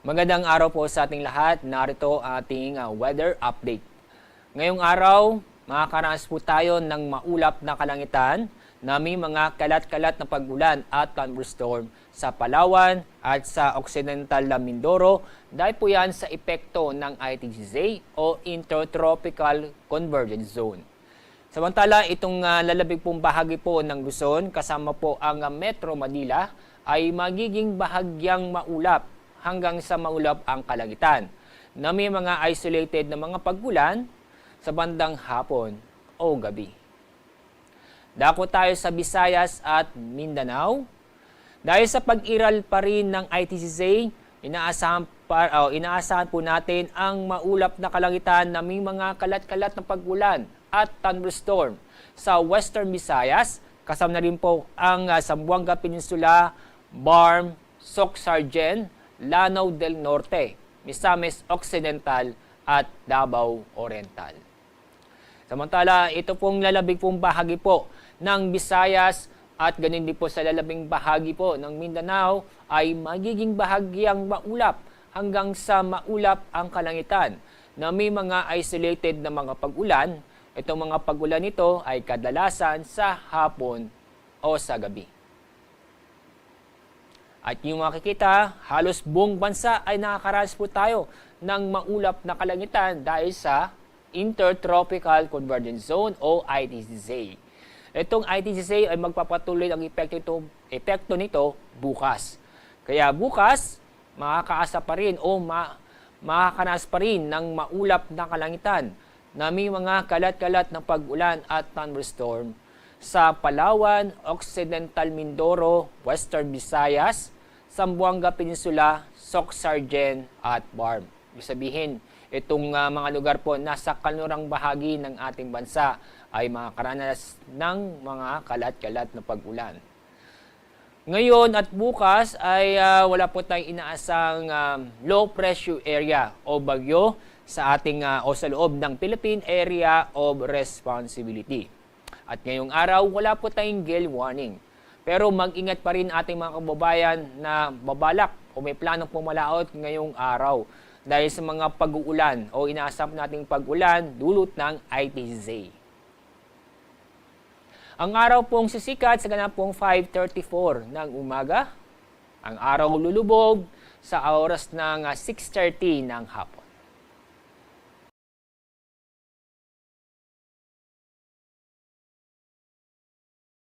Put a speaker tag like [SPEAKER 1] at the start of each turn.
[SPEAKER 1] Magandang araw po sa ating lahat. Narito ang ating weather update. Ngayong araw, makakaranas po tayo ng maulap na kalangitan na may mga kalat-kalat na pag-ulan at thunderstorm sa Palawan at sa Occidental na Mindoro dahil po yan sa epekto ng ITGZ o Intertropical Convergence Zone. Samantala, itong lalabig pong bahagi po ng Luzon kasama po ang Metro Manila ay magiging bahagyang maulap hanggang sa maulap ang kalangitan na may mga isolated na mga pag-ulan sa bandang hapon o gabi. Dako tayo sa Visayas at Mindanao. Dahil sa pag-iral pa rin ng ITGZ, inaasahan po natin ang maulap na kalangitan na may mga kalat-kalat na pag-ulan at thunderstorm sa Western Visayas, kasama na rin po ang Zamboanga Peninsula, Barm, Soc-Sargen, Lanao del Norte, Misamis Occidental at Davao Oriental. Samantala, ito pong lalabing pong bahagi po ng Visayas at ganun din po sa lalabing bahagi po ng Mindanao ay magiging bahagyang maulap hanggang sa maulap ang kalangitan na may mga isolated na mga pag-ulan. Itong mga pag-ulan nito ay kadalasan sa hapon o sa gabi. At yung makikita, halos buong bansa ay nakakaranas po tayo ng maulap na kalangitan dahil sa Intertropical Convergence Zone o ITGZ. Itong ITGZ ay magpapatuloy ang epekto nito bukas. Kaya bukas, makakaasa pa rin o makakaranas pa rin ng maulap na kalangitan na may mga kalat-kalat na pag-ulan at thunderstorm sa Palawan, Occidental Mindoro, Western Visayas, Zamboanga Peninsula, Soc-Sargen at Barm. Ibig sabihin, itong mga lugar po nasa kanlurang bahagi ng ating bansa ay makakaranas ng mga kalat-kalat na pag-ulan. Ngayon at bukas ay wala po tayong inaasang low pressure area o bagyo sa ating o sa loob ng Philippine Area of Responsibility. At ngayong araw, wala po tayong gale warning. Pero mag-ingat pa rin ating mga kababayan na babalak o may planong pumalaot ngayong araw dahil sa mga pag-uulan o inaasam nating pag-ulan dulot ng ITGZ. Ang araw pong sisikat sa ganapong 5:34 ng umaga. Ang araw lulubog sa oras ng 6:30 ng hapon.